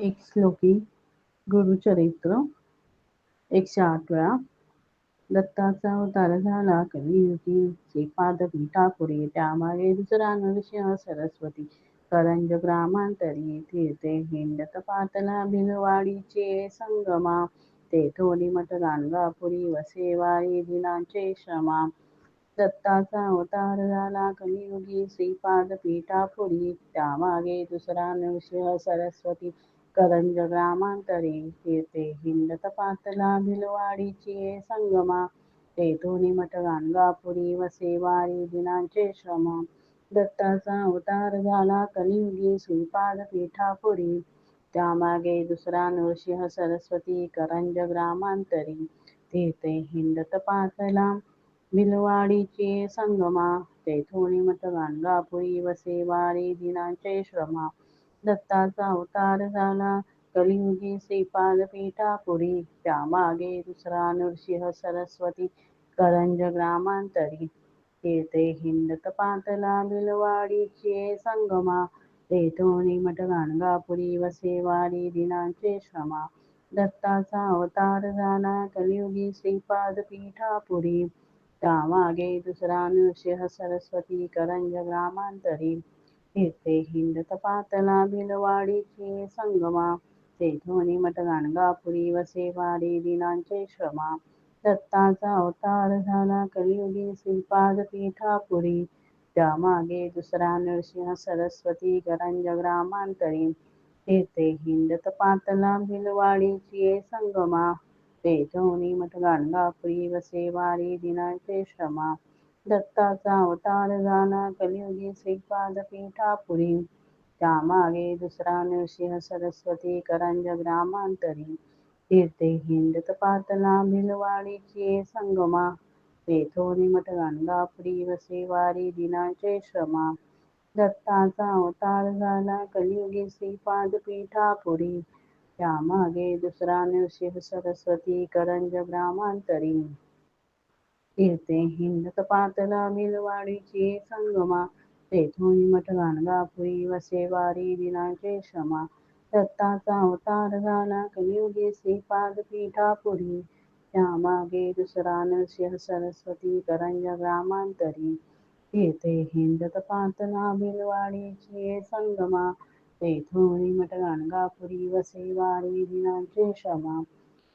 एक श्लोकी गुरुचरित्र 108 वेळा दत्ताचा अवतार झाला कलियुगी श्रीपाद पीठापुरी त्यामागे दुसरा नरसिंह सरस्वती करंज ग्रामांतरी तीर्थे हिंडत पातला भिलवाडीचे संगमा तेथोनी मठ गाणगापुरी वसेवारी दिनांचे श्रमा दत्ताचा अवतार झाला कलियुगी श्रीपाद पीठापुरी त्यामागे दुसरा नरसिंह सरस्वती करंज ग्रामांतरी तीर्थे हिंडत पातला भिलवाडीची संगमा तेथोनी मठ गाणगापुरी वसेवारी दिनांचे श्रम दत्ताचा अवतार झाला कलियुगी श्रीपाद पीठापुरी त्यामागे दुसरा नरसिंह सरस्वती करंज ग्रामांतरी तीर्थे हिंडत पातला भिलवाडीची संगमा तेथोनी मठ गाणगापुरी वसेवारी दिनांचे श्रमा दत्ताचा अवतार झाला कलियुगी श्रीपाद पीठापुरी त्यामागे दुसरा नरसिंह सरस्वती करंज ग्रामांतरी तीर्थे हिंडत पातला भिलवाडीची संगमा तेथोनी मठ गाणगापुरी वसेवारी दिनांचे श्रमा दत्ताचा अवतार झाला कलियुगी श्रीपाद पीठापुरी त्यामागे दुसरा नरसिंह सरस्वती करंज ग्रामांतरी तीर्थे हिंडत पातला भिलवाडीची संगमा तेथोनी मठ गाणगापुरी वसेवारी दिनांचे श्रमा दत्ताचा अवतार झाला कलियुगी श्रीपाद पीठापुरी त्यामागे दुसरा नरसिंह सरस्वती करंज ग्रामांतरी तीर्थे हिंडत पातला भिलवाडीची संगमा तेथोनी मठ गाणगापुरी वसेवारी दिनांचे श्रमा दत्ताचा अवतार झाला कलियुगी श्रीपाद पीठापुरी त्यामागे दुसरा नरसिंह सरस्वती करंज ग्रामांतरी तीर्थे हिंडत पातला भिलवाडीची संगमा तेथोनी मठ गाणगापुरी वसेवारी दिनांचे श्रमा दत्ताचा अवतार झाला कलियुगी श्रीपाद पीठापुरी त्यामागे दुसरा नरसिंह सरस्वती करंज ग्रामांतरी तीर्थे हिंडत पातला भिलवाडीची संगमा तेथोनी मठ गाणगापुरी वसेवारी दिनांचे श्रमा दत्ताचा अवतार झाला कलियुगी श्रीपाद पीठापुरी त्यामागे दुसरा नरसिंह सरस्वती करंज ग्रामांतरी तीर्थे हिंडत पातला भिलवाडीची संगमा तेथोनी मठ गाणगापुरी वसेवारी दिनांचे श्रमा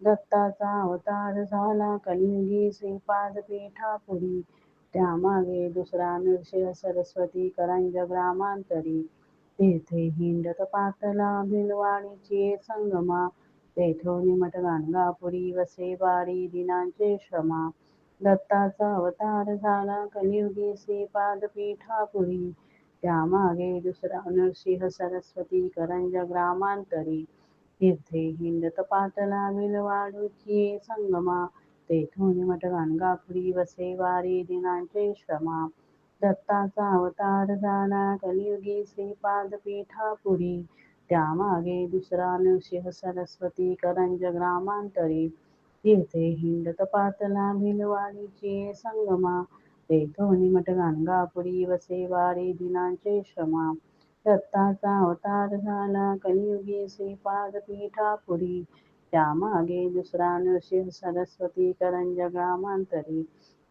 दत्ताचा अवतार झाला कलियुगी श्रीपाद पीठापुरी त्यामागे दुसरा नरसिंह सरस्वती करंज ग्रामांतरी तीर्थे हिंडत पातला भिलवाडीची संगमा तेथोनी मठ गाणगापुरी वसेवारी दिनांचे श्रमा दत्ताचा अवतार झाला कलियुगी श्रीपाद पीठापुरी त्यामागे दुसरा नरसिंह सरस्वती करंज ग्रामांतरी तीर्थे हिंडत पातला भिलवाडीची संगमा तेथोनी मठ गाणगापुरी वसेवारी दिनांचे श्रमा दत्ताचा अवतार झाला कलियुगी श्रीपाद पीठापुरी त्यामागे दुसरा नरसिंह सरस्वती करंज ग्रामांतरी तीर्थे हिंडत पातला भिलवाडीची संगमा तेथोनी मठ गाणगापुरी वसेवारी दिनांचे श्रमा दत्ताचा अवतार झाला कलियुगी श्रीपाद पीठापुरी त्यामागे दुसरा नरसिंह सरस्वती करंज ग्रामांतरी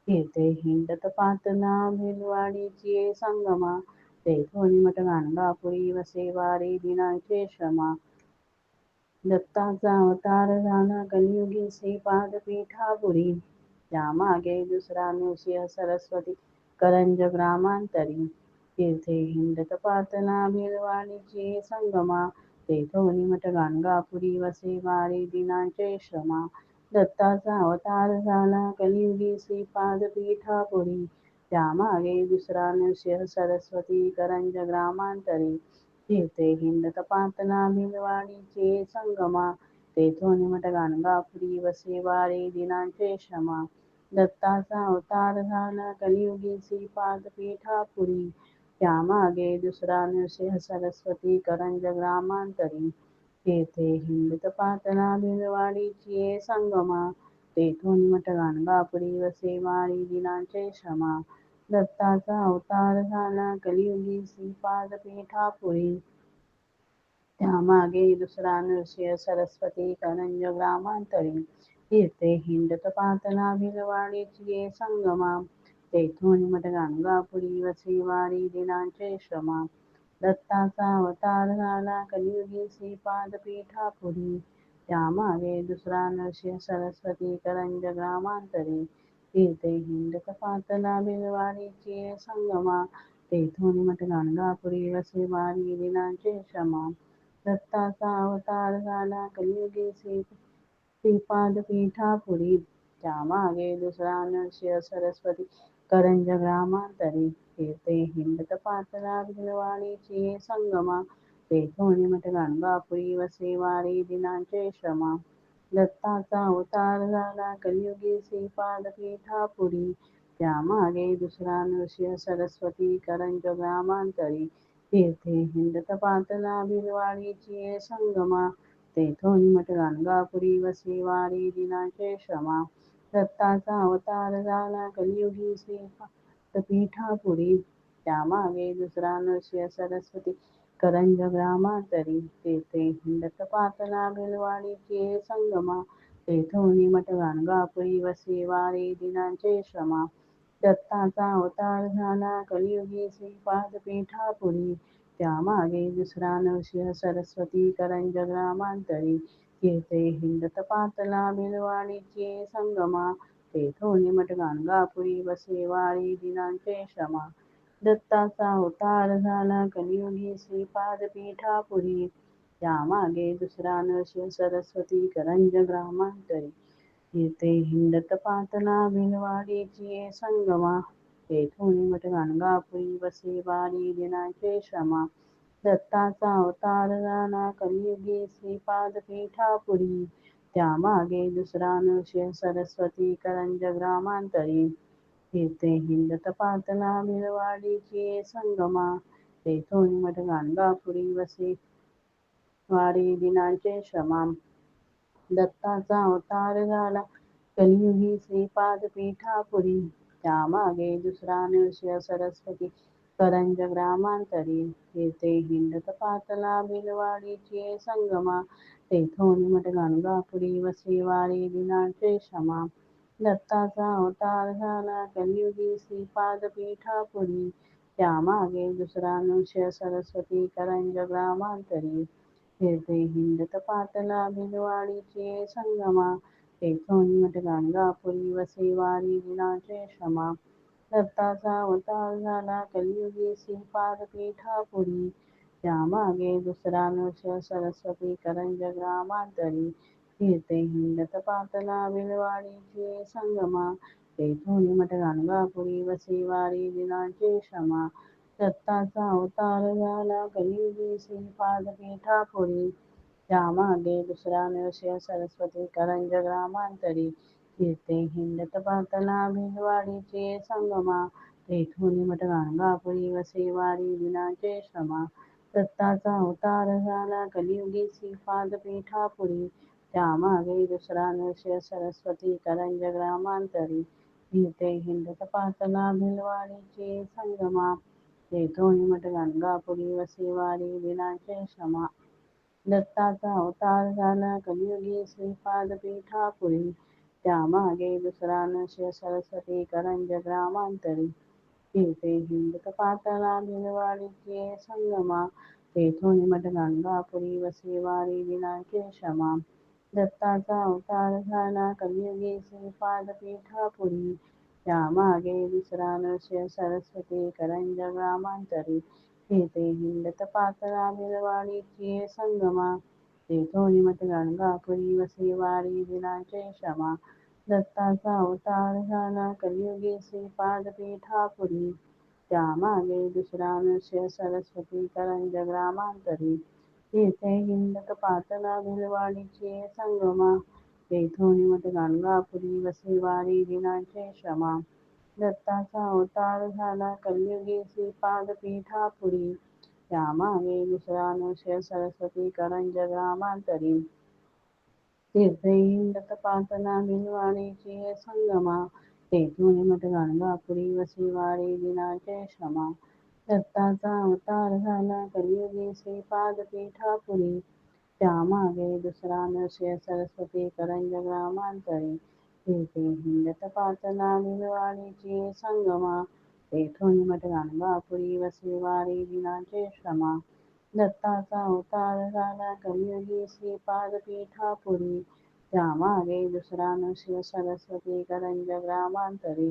तीर्थे हिंडत पातला भिलवाडीची संगमा तेथोनी मठ गाणगापुरी वसेवारी दिनांचे श्रमा दत्ताचा अवतार झाला कलियुगी श्रीपाद पीठापुरी त्यामागे दुसरा नरसिंह सरस्वती करंज ग्रामांतरी तीर्थे हिंडत पातला भिलवाडीची संगमा तेथोनी मठ गाणगापुरी वसेवारी दिनांचे श्रमा दत्ताचा अवतार झाला कलियुगी श्रीपाद पीठापुरी त्यामागे दुसरा नरसिंह सरस्वती करंज ग्रामांतरी तीर्थे हिंडत पातला भिलवाडीची संगमा तेथोनी मठ गाणगापुरी वसेवारी दिनांचे श्रमा दत्ताचा अवतार झाला कलियुगी श्रीपाद पीठापुरी त्यामागे दुसरा नरसिंह सरस्वती करंज ग्रामांतरी तीर्थे हिंडत पातला भिलवाडीची संगमा तेथोनी मठ गाणगापुरी वसेवारी दिनांचे श्रमा दत्ताचा अवतार झाला कलियुगी श्रीपाद पीठापुरी त्यामागे दुसरा नृसिंह सरस्वती करंज ग्रामांतरी तीर्थे हिंडत पातना भिलवाडीची ये संगमा तेथून मठ गाणगापुरी वसे वारी दिनांचे श्रमा दत्ताचा अवतार झाला कलियुगी श्रीपाद पीठापुरी त्यामागे दुसरा नृसिंह सरस्वती करंज ग्रामांतरी तीर्थे हिंडत पातना भिलवाडीची ये संगमा तेथून मठ गाणगापुरी वसे वारी दिनांचे श्रमा दत्ताचा अवतार झाला कलियुगी श्रीपाद पीठापुरी त्यामागे दुसरा नृसिंह सरस्वती करंज ग्रामांतरी तीर्थे हिंडत पाचला भिलवाडीची संगमा तेथोनी मठ गाणगापुरी वसे वारी दिनांचे श्रमा दत्ताचा अवतार झाला कलियुगी श्रीपाद पीठापुरी त्यामागे दुसरा नृसिंह सरस्वती करंज ग्रामांतरी तीर्थे हिंडत पाचला भिलवाडीची संगमा तेथून मठ गाणगापुरी वसे वारी दिनांचे श्रमा दत्ताचा अवतार झाला कलियुगी श्रीपाद पीठापुरी त्यामागे दुसरा नृसिंह सरस्वती करंज ग्रामांतरी तेथे हिंडत पाचला भिलवाडीची संगमा तेथून मठ गाणगापुरी वसे वारी दिनांचे श्रमा दत्ताचा अवतार झाला कलियुगी श्रीपाद पीठापुरी त्यामागे दुसरा नृसिंह सरस्वती करंज ग्रामांतरी तीर्थे हिंडत पाचला भिलवाडीची संगमा तेथोनी मठ गाणगापुरी वसे वारी दिनांचे श्रमा दत्ताचा अवतार झाला कलियुगी श्रीपाद पीठापुरी त्यामागे दुसरा नृसिंह सरस्वती करंज ग्रामांतरी तीर्थे हिंडत पाचला भिलवाडीची संगमा तेथून मठ गाणगापुरी वसे वारी दिनांचे श्रमा दत्ताचा अवतार झाला कलियुगी श्रीपाद पीठापुरी त्यामागे दुसरा नृसिंह सरस्वती करंज ग्रामांतरी तीर्थे हिंडत पाचला भिलवाडीची संगमा तेथून मठ गाणगापुरी वसे वारी दिनांचे श्रमा दत्ताचा अवतार झाला कलियुगी श्रीपाद पीठापुरी त्यामागे दुसरा नृसिंह सरस्वती करंज ग्रामांतरी तीर्थे हिंडत पाचला भिलवाडीची संगमा तेथून मठ गाणगापुरी वसे वारी दिनांचे श्रमा दत्ताचा अवतार झाला कलियुगी श्रीपाद पीठापुरी त्यामागे दुसरा नृसिंह सरस्वती करंज ग्रामांतरी तीर्थे हिंडत पाचला भिलवाडीची संगमा तेथून मठ गाणगापुरी वसे वारी दिनांचे श्रमा दत्ताचा अवतार झाला कलियुगी श्रीपाद पीठापुरी त्यामागे दुसरा नृसिंह सरस्वती करंज ग्रामांतरी तीर्थे हिंडत पाचला भिलवाडीची संगमा तेथून मठ गाणगापुरी वसे वारी दिनांचे श्रमा दत्ताचा अवतार झाला कलियुगी श्रीपाद पीठापुरी त्यामागे दुसरा नृसिंह सरस्वती करंज ग्रामांतरी तीर्थे हिंडत पाचला भिलवाडीची संगमा तेथून मठ गाणगापुरी वसे वारी दिनांचे श्रमा दत्ताचा अवतार झाला कलियुगी श्रीपाद पीठापुरी त्यामागे दुसरा नृसिंह सरस्वती करंज ग्रामांतरी तीर्थे हिंडत पाचला भिलवाडीची संगमा तेथून मठ गाणगापुरी वसे वारी दिनांचे श्रमा दत्ताचा अवतार झाला कलियुगी श्रीपाद पीठापुरी त्यामागे दुसरा नृसिंह सरस्वती करंज ग्रामांतरी तीर्थे हिंडत पाचला भिलवाडीची संगमा तेथून मठ गाणगापुरी वसे वारी दिनांचे श्रमा दत्ताचा अवतार झाला कलियुगी श्रीपाद पीठापुरी त्यामागे दुसरा नृसिंह सरस्वती करंज ग्रामांतरी तीर्थे हिंडत पाचला भिलवाडीची संगमा तेथून मठ गाणगापुरी वसे वारी दिनांचे श्रमा दत्ताचा अवतार झाला कलियुगी श्रीपाद पीठापुरी त्यामागे दुसरा नृसिंह सरस्वती करंज ग्रामांतरी तीर्थे हिंडत पाचला भिलवाडीची संगमा तेथून मठ गाणगापुरी वसे वारी दिनांचे श्रमा दत्ताचा अवतार झाला कलियुगी श्रीपाद पीठापुरी त्यामागे दुसरा नृसिंह सरस्वती करंज ग्रामांतरी तीर्थे हिंडत पाचला भिलवाडीची संगमा तेथून मठ गाणगापुरी वसे वारी दिनांचे श्रमा दत्ताचा अवतार झाला कलियुगी श्रीपाद पीठापुरी. त्यामागे दुसरा नृसिंह सरस्वती करंज ग्रामांतरी. तेथे हिंडत पाचला विलवाडीची संगमा. तेथून मठ गाणगापुरी वसई वारी दिनाचे श्रमा. दत्ताचा अवतार झाला कलियुगी श्रीपाद पीठापुरी. त्यामागे दुसरा नृसिंह सरस्वती करंज ग्रामांतरी.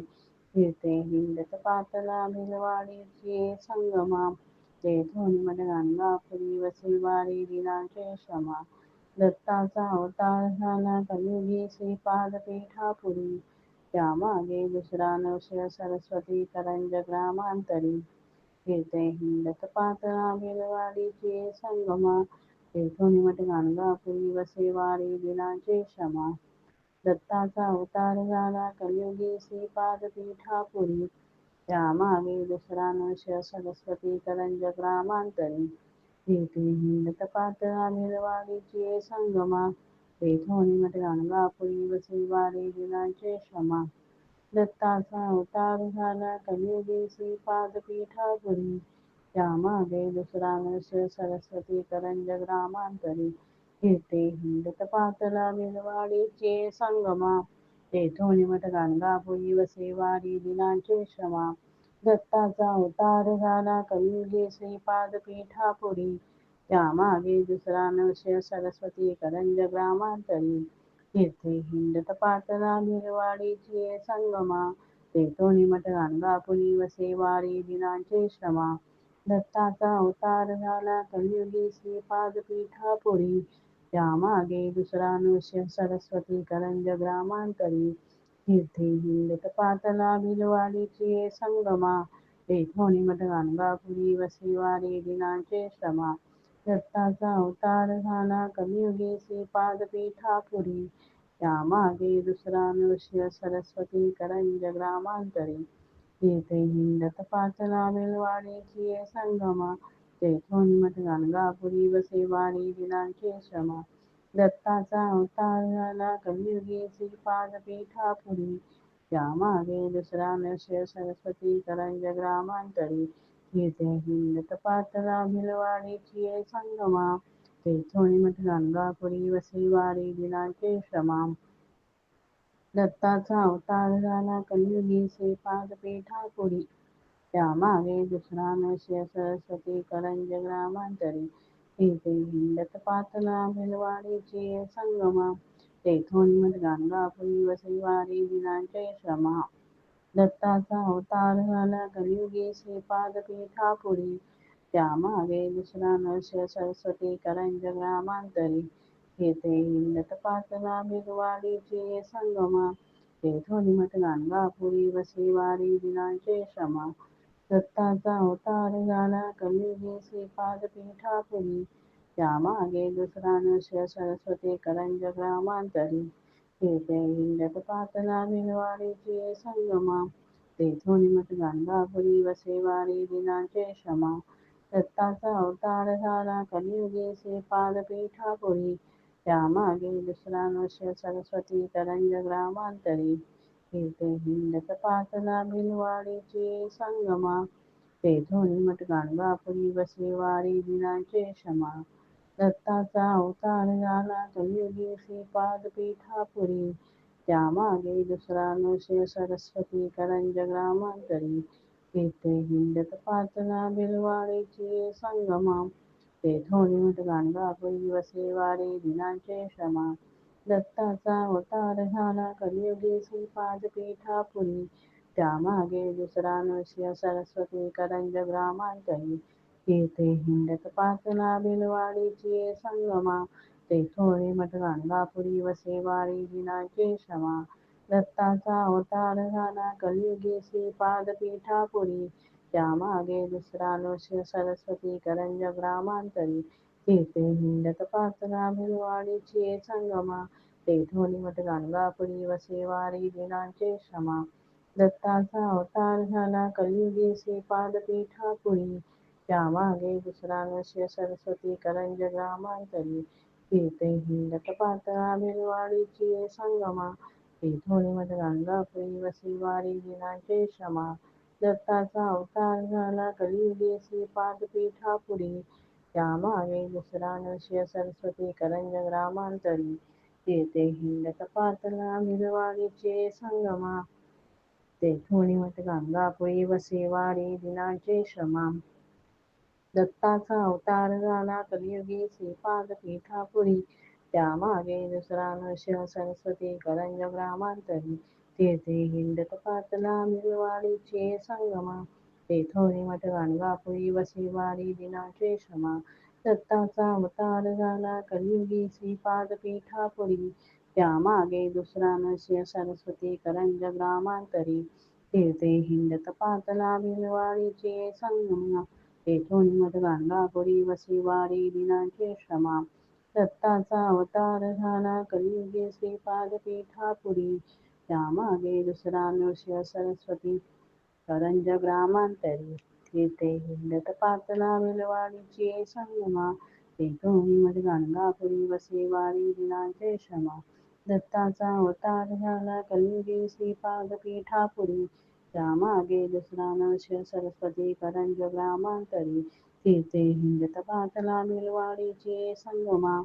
फिरते हिंडत पाचला भिलवाडीची संगमा. तेथून मठ गाणगापुरी वसई वारी दिनाचे श्रमा. दत्ताचा अवतार झाला कलियुगी श्रीपाद पीठापुरी. त्यामागे दुसरा नृसिंह सरस्वती करंज ग्रामांतरी. फिरते हिंडत पाचला भिलवाडीची संगमा. तेथून मठ गाणगापुरी वसई वारी दिनाचे श्रमा. दत्ताचा अवतार झाला कलियुगी श्रीपाद पीठापुरी. त्यामागे दुसरा नृसिंह सरस्वती करंज ग्रामांतरी. तेथे हिंडत पाचला भिलवाडीची संगमा. तेथून मठ गाणगापुरी वसई वारी दिनाचे श्रमा. दत्ताचा अवतार झाला कलियुगी श्रीपाद पीठापुरी. त्यामागे दुसरा नृसिंह सरस्वती करंज ग्रामांतरी. फिरते हिंडत पाचला भिलवाडीची संगमा. तेथून मठ गाणगापुरी वसई वारी दिनाचे श्रमा. दत्ताचा अवतार झाला कलियुगी श्रीपाद पीठापुरी. त्यामागे दुसरा नृसिंह सरस्वती करंज ग्रामांतरी. फिरते हिंडत पाचला भिलवाडीची संगमा. तेथून मठ गाणगापुरी वसई वारी दिनाचे श्रमा. दत्ताचा अवतार झाला कलियुगी श्रीपाद पीठापुरी. त्यामागे दुसरा नृसिंह सरस्वती करंज ग्रामांतरी. फिरते हिंडत पाचला भिलवाडीची संगमा. तेथून मठ गाणगापुरी वसई वारी दिनाचे श्रमा. दत्ताचा अवतार झाला कलियुगी श्रीपाद पीठापुरी. त्यामागे दुसरा नृसिंह सरस्वती करंज ग्रामांतरी. फिरते हिंडत पाचला भिलवाडीची संगमा. तेथून मठ गाणगापुरी वसई वारी दिनाचे श्रमा. दत्ताचा अवतार झाला कलियुगी श्रीपाद पीठापुरी. त्यामागे दुसरा नृसिंह सरस्वती करंज ग्रामांतरी. फिरते हिंडत पाचला भिलवाडीची संगमा. तेथून मठ गाणगापुरी वसई वारी दिनाचे श्रमा. दत्ताचा अवतार झाला कलियुगी श्रीपाद पीठापुरी. त्यामागे दुसरा नृसिंह सरस्वती करंज ग्रामांतरी. फिरते हिंडत पाचला भिलवाडीची संगमा. तेथून मठ गाणगापुरी वसई वारी दिनाचे श्रमा. दत्ताचा अवतार झाला कलियुगी श्रीपाद पीठापुरी. त्यामागे दुसरा नृसिंह सरस्वती करंज ग्रामांतरी. फिरते हिंडत पाचला भिलवाडीची संगमा. तेथून मठ गाणगापुरी वसई वारी दिनाचे श्रमा. दत्ताचा अवतार झाला कलियुगी श्रीपाद पीठापुरी. त्यामागे दुसरा नृसिंह सरस्वती करंज ग्रामांतरी. फिरते हिंडत पाचला भिलवाडीची संगमा. तेथून मठ गाणगापुरी वसई वारी दिनाचे श्रमा. दत्ताचा अवतार झाला कलियुगी श्रीपाद पीठापुरी. त्यामागे दुसरा नृसिंह सरस्वती करंज ग्रामांतरी. फिरते हिंडत पाचला भिलवाडीची संगमा. तेथून मठ गाणगापुरी वसई वारी दिनाचे श्रमा. दत्ताचा अवतार झाला कलियुगी श्रीपाद पीठापुरी. त्यामागे दुसरा नृसिंह सरस्वती करंज ग्रामांतरी. फिरते हिंडत पाचला भिलवाडीची संगमा. तेथून मठ गाणगापुरी वसई वारी दिनाचे श्रमा. दत्ताचा अवतार झाला कलियुगी श्रीपाद पीठापुरी. त्यामागे दुसरा नृसिंह सरस्वती करंज ग्रामांतरी. फिरते हिंडत पाचला भिलवाडीची संगमा. तेथून मठ गाणगापुरी वसई वारी दिनाचे श्रमा. दत्ताचा अवतार झाला कलियुगी श्रीपाद पीठापुरी. त्यामागे दुसरा नृसिंह सरस्वती करंज ग्रामांतरी. फिरते हिंडत पाचला भिलवाडीची संगमा. तेथून मठ गाणगापुरी वसई वारी दिनाचे श्रमा. दत्ताचा अवतार झाला कलियुगी श्रीपाद पीठापुरी. त्यामागे दुसरा नृसिंह सरस्वती करंज ग्रामांतरी. फिरते हिंडत पाचला भिलवाडीची संगमा. तेथून मठ गाणगापुरी वसई वारी दिनाचे श्रमा. दत्ताचा अवतार झाला कलियुगी श्रीपाद पीठापुरी. त्यामागे दुसरा नृसिंह सरस्वती करंज ग्रामांतरी. तेथे हिंडत पातला मिरवाडीचे संगमा. तेथून मत गाणगापुरी वसे वारी दिनाचे श्रमा. दत्ताचा अवतार झाला कलियुगी श्रीपाद पीठापुरी. त्यामागे दुसरा नृसिंह सरस्वती करंज ग्रामांतरी. तेथे हिंडत पातला मिरवाडीचे संगमा. तेथोनी मठ गाणगापुरी वसे वारी दिनाचे श्रमा. दत्ताचा अवतार झाला कलियुगी श्रीपाद पीठापुरी. त्यामागे दुसरा नृसिंह सरस्वती करंज ग्रामांतरी. तेथे हिंडत पातला मिरवाडीचे संगमा. तेथून मठ गाणगापुरी वसे वारी दिनाचे श्रमा. दत्ताचा अवतार झाला कलियुगी श्रीपाद पीठापुरी. त्यामागे दुसरा नृसिंह सरस्वती करंज ग्रामांतरी. तेथे हिंडत पातला मिरवाडीचे संगमा. तेथून मठ गाणगापुरी वसे वारी दिनाचे श्रमा. दत्ताचा अवतार झाला कलियुगी श्रीपाद पीठापुरी. त्यामागे दुसरा नृसिंह सरस्वती करंज ग्रामांतरी. तेथे हिंडत पातला मिरवाडीचे संगमा.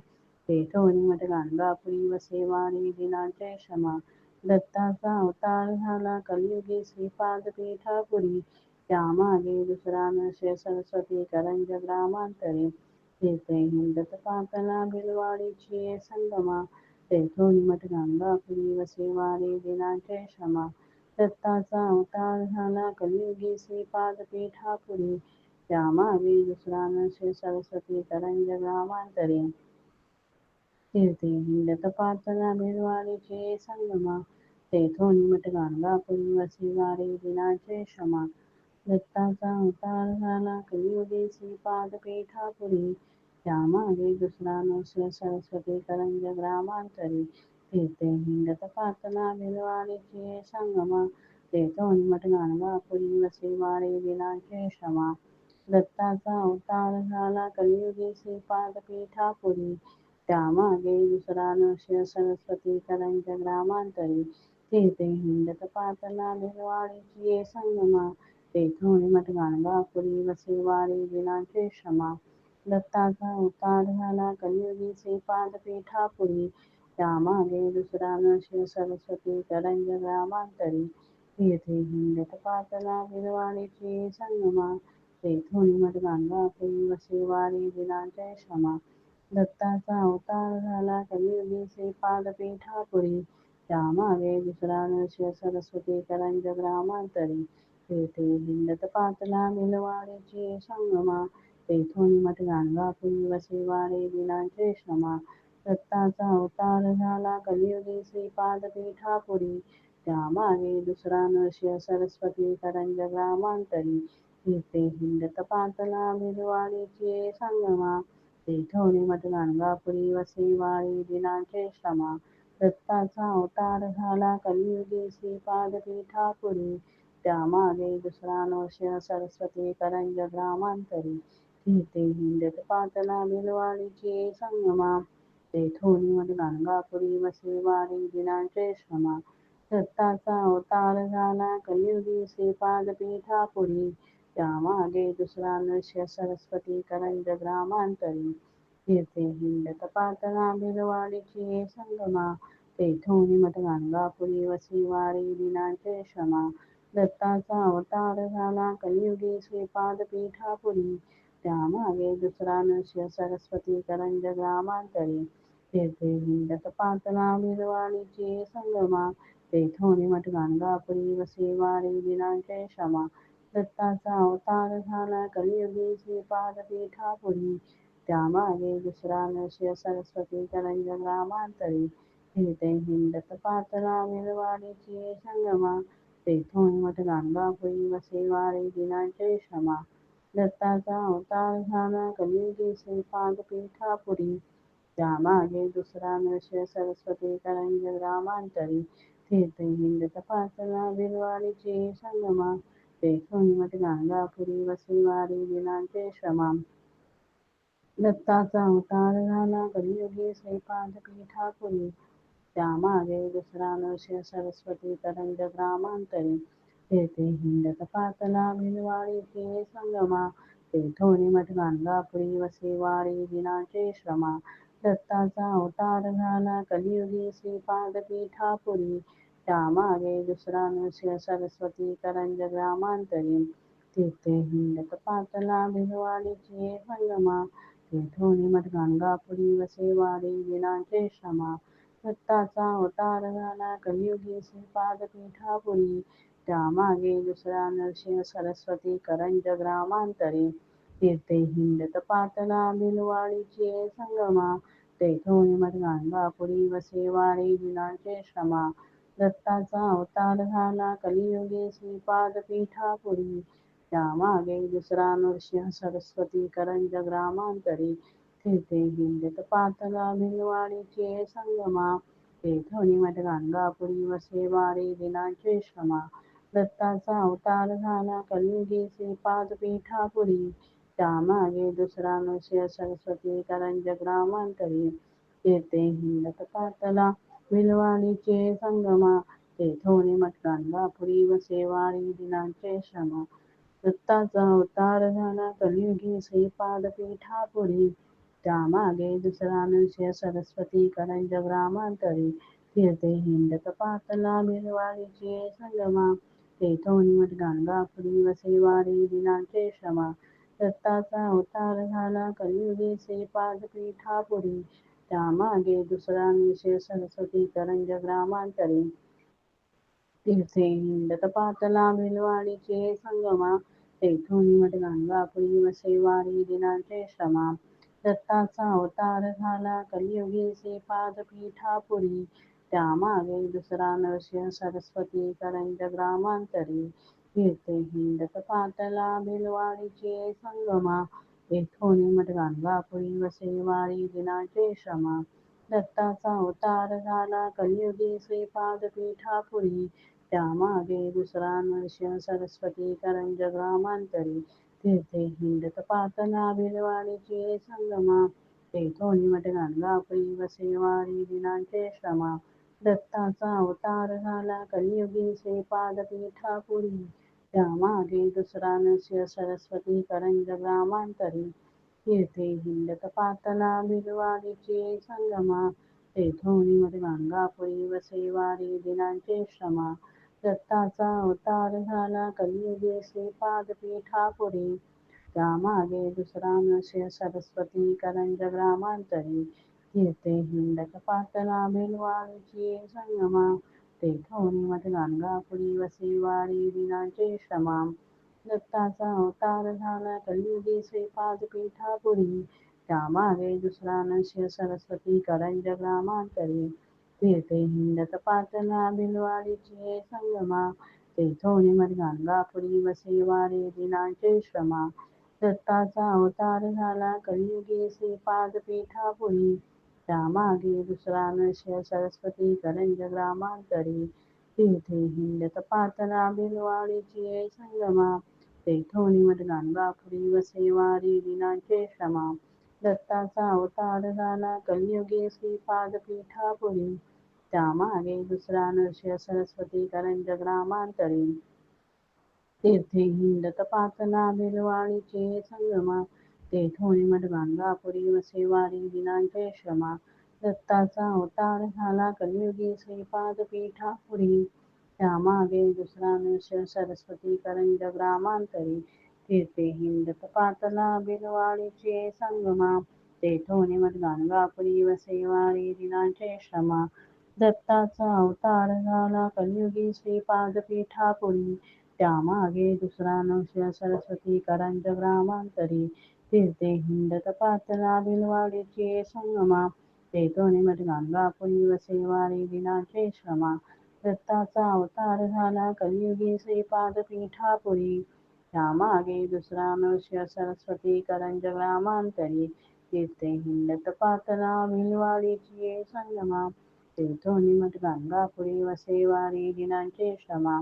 तेथोनी मठ गाणगापुरी वसे वारी दिनाचे श्रमा. दत्ताचा अवतार झाला कलियुगी श्रीपाद पीठापुरी. त्यामागे दुसरा नृसिंह सरस्वती करंज ग्रामांतरी. तेथे हिंडत पातला मिरवाडीचे संगमा. तेथून मठ गाणगापुरी वसे वारी दिनाचे श्रमा. दत्ताचा अवतार झाला कलियुगी श्रीपाद पीठापुरी. त्यामागे दुसरा नृसिंह सरस्वती करंज ग्रामांतरी. तेथे हिंडत पातला मिरवाडीचे संगमा. तेथून मठ गाणगापुरी वसे वारी दिनाचे श्रमा. दत्ताचा अवतार झाला कलियुगी श्रीपाद पीठापुरी. त्यामागे दुसरा नृसिंह सरस्वती करंज ग्रामांतरी. तेथे हिंडत पातला मिरवाडीचे संगमा. तेथून मठ गाणगापुरी वसे वारी दिनाचे श्रमा. दत्ताचा अवतार झाला कलियुगी श्रीपाद पीठापुरी. त्यामागे दुसरा नृसिंह सरस्वती करंज ग्रामांतरी. तेथे हिंडत पातला मिरवाडीचे संगमा. तेथून मठ गाणगापुरी वसे वारी दिनाचे श्रमा. दत्ताचा अवतार झाला कलियुगी श्रीपाद पीठापुरी. त्यामागे दुसरा नृसिंह सरस्वती करंज ग्रामांतरी. तेथे हिंडत पातला मिरवाडीचे संगमा. तेथून मठ गाणगापुरी वसे वारी दिनाचे श्रमा. दत्ताचा अवतार झाला कलियुगी श्रीपाद पीठापुरी. त्यामागे दुसरा नृसिंह सरस्वती करंज ग्रामांतरी. तेथे हिंडत पातला मिरवाडीचे संगमा. तेथून मठ गाणगापुरी वसे वारी दिनाचे श्रमा. दत्ताचा अवतार झाला कलियुगी श्रीपाद पीठापुरी. त्यामागे दुसरा नृसिंह सरस्वती करंज ग्रामांतरी. तेथे हिंडत पातला मिरवाडीचे संगमा. तेथोनी मठ गाणगापुरी वसे वारी दिनाचे श्रमा. दत्ताचा अवतार झाला कलियुगी श्रीपाद पीठापुरी. त्यामागे दुसरा नृसिंह सरस्वती करंज ग्रामांतरी. तेथे हिंडत पातला मिरवाडीचे संगमा. तेथून मठ गाणगापुरी वसे वारी दिनाचे श्रमा. दत्ताचा अवतार झाला कलियुगी श्रीपाद पीठापुरी. त्यामागे दुसरा नृसिंह सरस्वती करंज ग्रामांतरी. तेथे हिंडत पातला मिरवाडीचे संगमा. तेथून मठ गाणगापुरी वसे वारी दिनाचे श्रमा. दत्ताचा अवतार झाला कलियुगी श्रीपाद पीठापुरी. त्यामागे दुसरा नृसिंह सरस्वती करंज ग्रामांतरी. तेथे हिंडत पातला मिरवाडीचे संगमा. तेथून मठ गाणगापुरी वसे वारी दिनाचे श्रमा. दत्ताचा अवतार झाला कलियुगी श्रीपाद पीठापुरी. त्यामागे दुसरा नृसिंह सरस्वती करंज ग्रामांतरी. तेथे हिंडत पातला मिरवाडीचे संगमा. तेथून मठ गाणगापुरी वसे वारी दिनाचे श्रमा. दत्ताचा अवतार झाला कलियुगी श्रीपाद पीठापुरी. त्यामागे दुसरा नृसिंह सरस्वती करंज ग्रामांतरी. तेथे हिंडत पातला मिरवाडीचे संगमा. तेथून मठ गाणगापुरी वसे वारी दिनाचे श्रमा. दत्ताचा अवतार झाला कलियुगी श्रीपाद पीठापुरी. त्यामागे दुसरा नृसिंह सरस्वती करंज ग्रामांतरी. तेथे हिंडत पातला भिलवाडीचे संगमा, तेथोनी मठ गाणगापुरी वसे वारी दिनाचे श्रमा. दत्ताचा अवतार झाला कलियुगी श्रीपाद पीठापुरी, त्यामागे दुसरा नृसिंह सरस्वती करंज ग्रामांतरी. तेथे हिंडत पातला भिलवाडीचे संगमा, तेथोनी मठ गाणगापुरी वसे वारी दिनाचे श्रमा. दत्ताचा अवतार झाला कलियुगी श्रीपाद पीठापुरी, त्यामागे दुसरा नरसिंह सरस्वती करंज ग्रामांतरी. तीर्थे हिंडत पातला भिलवाडीचे संगमा, तेथोनी मठ गाणगापुरी वसे वारी दिनाचे श्रमा. दत्ताचा अवतार झाला कलियुगी श्रीपाद पीठापुरी, त्यामागे दुसरा नरसिंह सरस्वती करंज ग्रामांतरी. तीर्थे हिंडत पातला भिलवाडीचे संगमा, तेथोनी मठ गाणगापुरी वसे वारी दिनाचे श्रमा. दत्ताचा अवतार झाला कलियुगी श्रीपाद पीठापुरी, त्यामागे दुसरा नृसिंह सरस्वती करंज ग्रामांतरी. तेथे हिंडत पातला भिलवाडीचे संगमा, तेथोनी मठ गाणगापुरी वसे वारी दिनाचे श्रमा. दत्ताचा अवतार झाला कलियुगी श्रीपाद पीठापुरी, त्यामागे दुसरा नृसिंह सरस्वती करंज ग्रामांतरी. तीर्थे हिंडत पातला भिलवाडीचे संगमा, तेथोनी मठ गाणगापुरी वसे वारी दिनाचे श्रमा. दत्ताचा अवतार झाला कलियुगी श्रीपाद पीठापुरी, त्यामागे दुसरा नृसिंह सरस्वती करंज ग्रामांतरी. तीर्थे हिंडत पातला भिलवाडीचे संगमा, तेथोनी मठ गाणगापुरी वसे वारी दिनाचे श्रमा. दत्ताचा अवतार झाला कलियुगी श्रीपाद पीठापुरी, त्यामागे दुसरा नरसिंह सरस्वती करंज ग्रामांतरी. तीर्थे हिंडत पातला भिलवाडीचे संगमा, तेथोनी मठ गाणगापुरी वसे वारी दिनाचे श्रमा. दत्ताचा अवतार झाला कलियुगी श्रीपाद पीठापुरी, त्यामागे दुसरा नरसिंह सरस्वती करंज ग्रामांतरी. तीर्थे हिंडत पातला भिलवाडीचे संगमा, तेथोनी मठ गाणगापुरी वसे वारी दिनाचे श्रमा. दत्ताचा अवतार झाला कलियुगी श्रीपाद पीठापुरी, त्यामागे दुसरा नरसिंह सरस्वती करंज ग्रामांतरी. तीर्थे हिंडत पातला भिलवाडीचे संगमा, तेथोनी मठ गाणगापुरी वसे वारी दिनाचे श्रमा. दत्ताचा अवतार झाला कलियुगी श्रीपाद पीठापुरी, त्यामागे दुसरा नरसिंह सरस्वती करंज ग्रामांतरी. तीर्थे हिंडत पातला भिलवाडीचे संगमा, तेथोनी मठ गाणगापुरी वसे वारी दिनाचे श्रमा. दत्ताचा अवतार झाला कलियुगी श्रीपाद पीठापुरी, त्यामागे दुसरा नरसिंह सरस्वती करंज ग्रामांतरी. तीर्थे हिंडत पातला भिलवाडीचे संगमा, तेथोनी मठ गाणगापुरी वसे वारी दिनाचे श्रमा. दत्ताचा अवतार झाला कलियुगी श्रीपाद पीठापुरी, त्यामागे दुसरा नरसिंह सरस्वती करंज ग्रामांतरी. तीर्थे हिंडत पातला भिलवाडीचे संगमा, तेथोनी मठ गाणगापुरी वसे वारी दिनाचे श्रमा. दत्ताचा अवतार झाला कलियुगी श्रीपाद पीठापुरी, त्यामागे दुसरा नरसिंह सरस्वती करंज ग्रामांतरी. तीर्थे हिंडत पातला भिलवाडीचे संगमा, तेथोनी मठ गाणगापुरी वसे वारी दिनाचे श्रमा. दत्ताचा अवतार झाला कलियुगी श्रीपाद पीठापुरी, त्यामागे दुसरा नरसिंह सरस्वती करंज ग्रामांतरी. तीर्थे हिंडत पातला भिलवाडीचे संगमा, तेथोनी मठ गाणगापुरी वसे वारी दिनाचे श्रमा. दत्ताचा अवतार झाला कलियुगी श्रीपाद पीठापुरी, त्यामागे दुसरा नरसिंह सरस्वती करंज ग्रामांतरी. तीर्थे हिंडत पातला भिलवाडीचे संगमा, तेथोनी मठ गाणगापुरी वसे वारी दिनाचे श्रमा. दत्ताचा अवतार झाला कलियुगी श्रीपाद पीठापुरी, त्यामागे दुसरा नरसिंह सरस्वती करंज ग्रामांतरी. तीर्थे हिंडत पातला भिलवाडीचे संगमा, तेथोनी मठ गाणगापुरी वसे वारी दिनाचे श्रमा.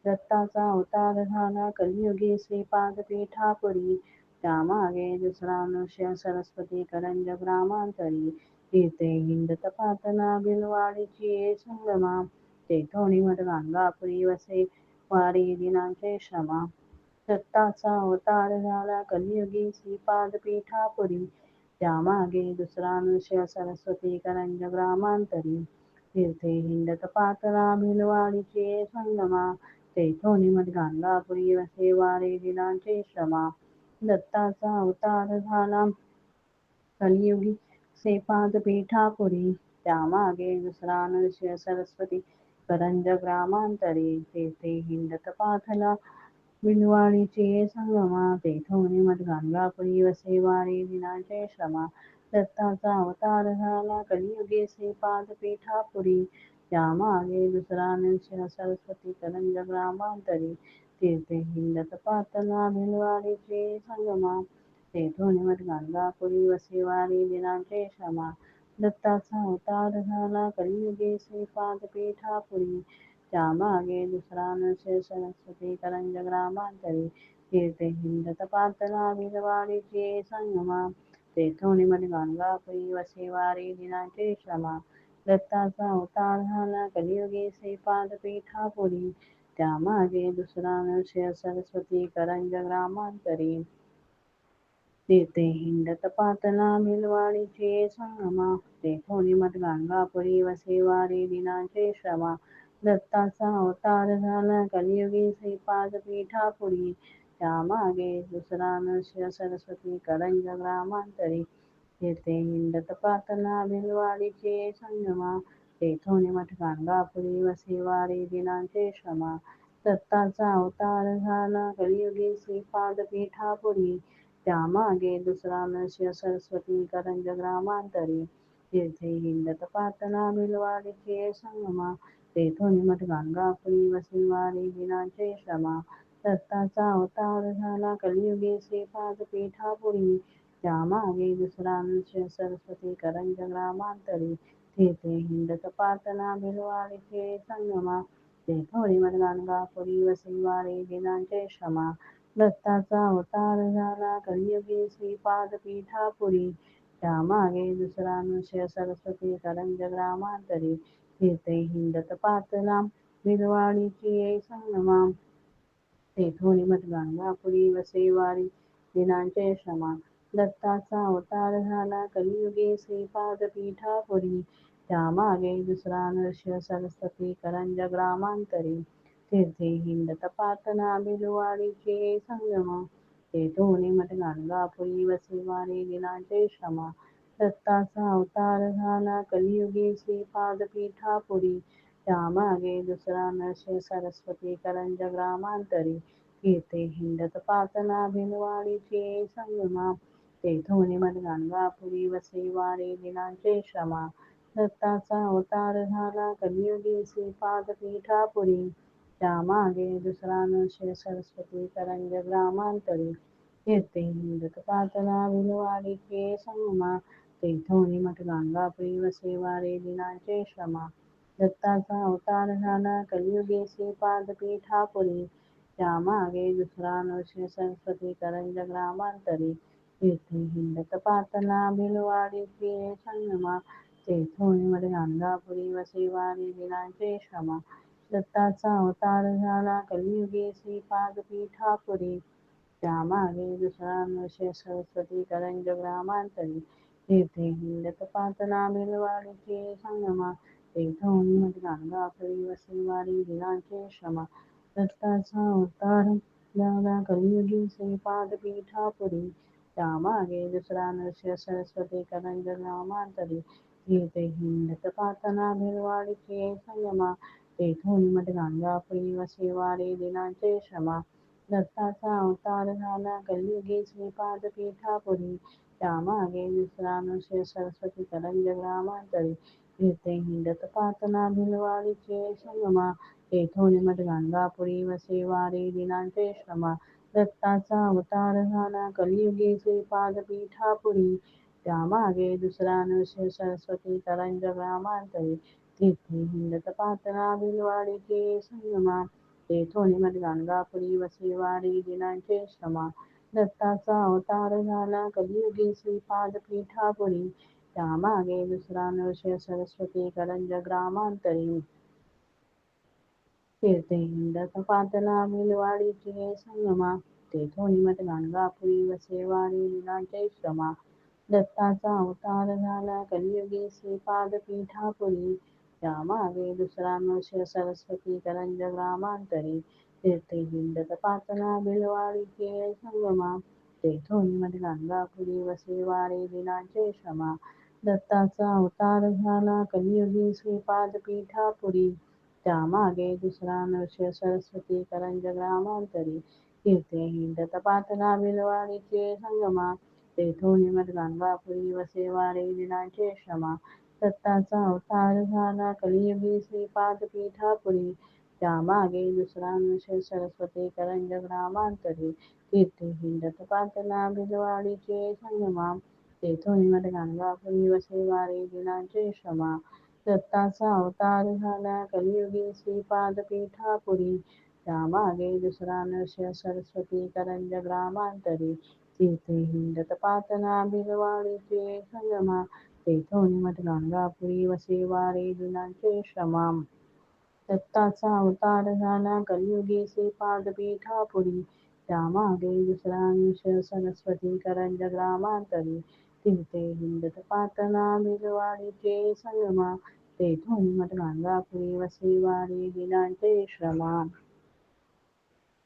दत्ताचा अवतार झाला कलियुगी श्रीपाद पीठापुरी, त्यामागे दुसरा नरसिंह सरस्वती करंज ग्रामांतरी. तीर्थे हिंडत पातला भिलवाडीचे संगमा, तेथोनी मठ गाणगापुरी वसे वारी दिनांचे श्रमा. दत्ताचा अवतार झाला कलियुगी श्रीपाद पीठापुरी. त्यामागे दुसरा नृसिंह सरस्वती करंज ग्रामांतरी. तीर्थे हिंडत पातळा भिलवाडीचे संगमा. तेथोनी मठ गाणगापुरी वसे वारी दिनांचे श्रमा. दत्ताचा अवतार झाला कलियुगी श्रीपाद पीठापुरी. त्यामागे दुसरा नृसिंह सरस्वती करंज ग्रामांतरी. तेथे हिंडत पाथला बिलवाडीचे संगमा. तेथोनी मठ गाणगापुरी वसे वारी दिनांचे श्रमा. दत्ताचा अवतार झाला कलियुगी श्रीपाद पीठापुरी. त्यामागे दुसरा नृसिंह सरस्वती करंज ग्रामांतरी. तीर्थे हिंडत पातला भिलवाडीचे संगमा. तेथोनी मठ गाणगापुरी वसे वारी दिनांचे श्रमा. दत्ताचा अवतार झाला कलियुगी श्रीपाद पीठापुरी. त्यामागे दुसरा नृसिंह सरस्वती करंज ग्रामांतरी. तीर्थे हिंडत पातला भिलवाडीचे संगमा. तेथोनी मठ गाणगापुरी वसे वारी दिनांचे श्रमा. दत्ताचा अवतार झाला कलियुगी श्रीपाद पीठापुरी. त्यामागे दुसरा नृसिंह सरस्वती करंज ग्रामांतरी. तीर्थे हिंडत पातला भिलवाडीचे संगमा. तेथोनी मठ गाणगापुरी वसे वारी दिनांचे श्रमा. दत्ताचा अवतार झाला कलियुगी श्रीपाद पीठापुरी. त्यामागे दुसरा नृसिंह सरस्वती करंज ग्रामांतरी. तीर्थे हिंडत पातला भिलवाडीचे संगमा. तेथोनी मठ गाणगापुरी वसे वारी दिनांचे श्रमा. दत्ताचा अवतार झाला कलियुगी श्रीपाद पीठापुरी. त्यामागे दुसरा नृसिंह सरस्वती करंज ग्रामांतरी. तीर्थे हिंडत पातला भिलवाडीचे संगमा. तेथोनी मठ गाणगापुरी वसे वारी दिनांचे श्रमा. दत्ताचा अवतार झाला कलियुगी श्रीपाद पीठापुरी. त्यामागे दुसरा नृसिंह सरस्वती करंज ग्रामांतरी. तीर्थे हिंडत पातला भिलवाडीचे संगमा. तेथोनी मठ गाणगापुरी वसे वारी दिनांचे श्रमा. दत्ताचा अवतार झाला कलियुगी श्रीपाद पीठापुरी. त्यामागे दुसरा नृसिंह सरस्वती करंज ग्रामांतरी. तीर्थे हिंडत पातला भिलवाडीचे संगमा. तेथोनी मठ गाणगापुरी वसे वारी दिनांचे श्रमा. दत्ताचा अवतार झाला कलियुगी श्रीपाद पीठापुरी. त्यामागे दुसरा नृसिंह सरस्वती करंज ग्रामांतरी. तीर्थे हिंडत पातला भिलवाडीचे संगमा. तेथोनी मठ गाणगापुरी वसे वारी दिनांचे श्रमा. दत्ताचा अवतार झाला कलियुगी श्रीपाद पीठापुरी. त्यामागे दुसरा नृसिंह सरस्वती करंज ग्रामांतरी. तीर्थे हिंडत पातला भिलवाडीचे संगमा. तेथोनी मठ गाणगापुरी वसे वारी दिनांचे श्रमा. दत्ताचा अवतार झाला कलियुगी श्रीपाद पीठापुरी. त्यामागे दुसरा नृसिंह सरस्वती करंज ग्रामांतरी. तीर्थे हिंडत पातला भिलवाडीचे संगमा. तेथोनी मठ गाणगापुरी वसे वारी दिनांचे श्रमा. दत्ताचा अवतार झाला कलियुगी श्रीपाद पीठापुरी. त्यामागे दुसरा नृसिंह सरस्वती करंज ग्रामांतरी. तीर्थे हिंडत पातला भिलवाडीचे संगमा. तेथोनी मठ गाणगापुरी वसे वारी दिनांचे श्रमा. दत्ताचा अवतार झाला कलियुगी श्रीपाद पीठापुरी. त्यामागे दुसरा नृसिंह सरस्वती करंज ग्रामांतरी. तीर्थे हिंडत पातला भिलवाडीचे संगमा. तेथोनी मठ गाणगापुरी वसे वारी दिनांचे श्रमा. दत्ताचा अवतार झाला कलियुगी श्रीपाद पीठापुरी. त्यामागे दुसरा नृसिंह सरस्वती करंज ग्रामांतरी. तीर्थे हिंडत पातला भिलवाडीचे संगमा. तेथोनी मठ गाणगापुरी वसे वारी दिनांचे श्रमा. दत्ताचा अवतार झाला कलियुगी श्रीपाद पीठापुरी. त्यामागे दुसरा नृसिंह सरस्वती करंज ग्रामांतरी. तीर्थे हिंडत पातला भिलवाडीचे संगमा. तेथोनी मठ गाणगापुरी वसे वारी दिनांचे श्रमा. दत्ताचा अवतार झाला कलियुगी श्रीपाद पीठापुरी. त्यामागे दुसरा नृसिंह सरस्वती करंज ग्रामांतरी. तीर्थे हिंडत पातला भिलवाडीचे संगमा. तेथोनी मठ गाणगापुरी वसे वारी दिनांचे श्रमा. दत्ताचा अवतार झाला कलियुगी श्रीपाद पीठापुरी. त्यामागे दुसरा नृसिंह सरस्वती करंज ग्रामांतरी. फिरते हिंडत पातला बिलवाडीचे संगमा, तेथून मठ गाणगापुरी वसे वारी लीलांचे श्रमा. दत्ताचा अवतार झाला कलियुगी श्रीपाद पीठापुरी, त्यामागे दुसरा नृसिंह सरस्वती करंज ग्रामांतरी. फिरते हिंडत पातला बिलवाडीचे संगमा, तेथून मठ गाणगापुरी वसे वारी लीलांचे श्रमा. दत्ताचा अवतार झाला कलियुगी श्रीपाद पीठापुरी, त्यामागे दुसरा नृसिंह सरस्वती करंज ग्रामांतरी. फिरते हिंडत पातला बिलवाडीचे संगमा, तेथून मठ गाणगापुरी वसे वारी लीलांचे श्रमा. दत्ताचा अवतार झाला कलियुगी श्रीपाद पीठापुरी, त्यामागे दुसरा नृसिंह सरस्वती करंज ग्रामांतरी. फिरते हिंडत पातला बिलवाडीचे संगमा, तेथून मठ गाणगापुरी वसे वारी लीलांचे श्रमा. दत्ताचा अवतार झाला कलियुगी श्रीपाद पीठापुरी, त्यामागे दुसरा नृसिंह सरस्वती करंज ग्रामांतरी. फिरते हिंडत पातला बिलवाडीचे संगमा, तेथून मठ गाणगापुरी वसे वारी लीलांचे श्रमा. दत्ताचा अवतार झाला कलियुगी श्रीपाद पीठापुरी, त्यामागे दुसरा नृसिंह सरस्वती करंज ग्रामांतरी. फिरते हिंडत पातला बिलवाडीचे संगमा, तेथून मठ गाणगापुरी वसे वारी लीलांचे श्रमा.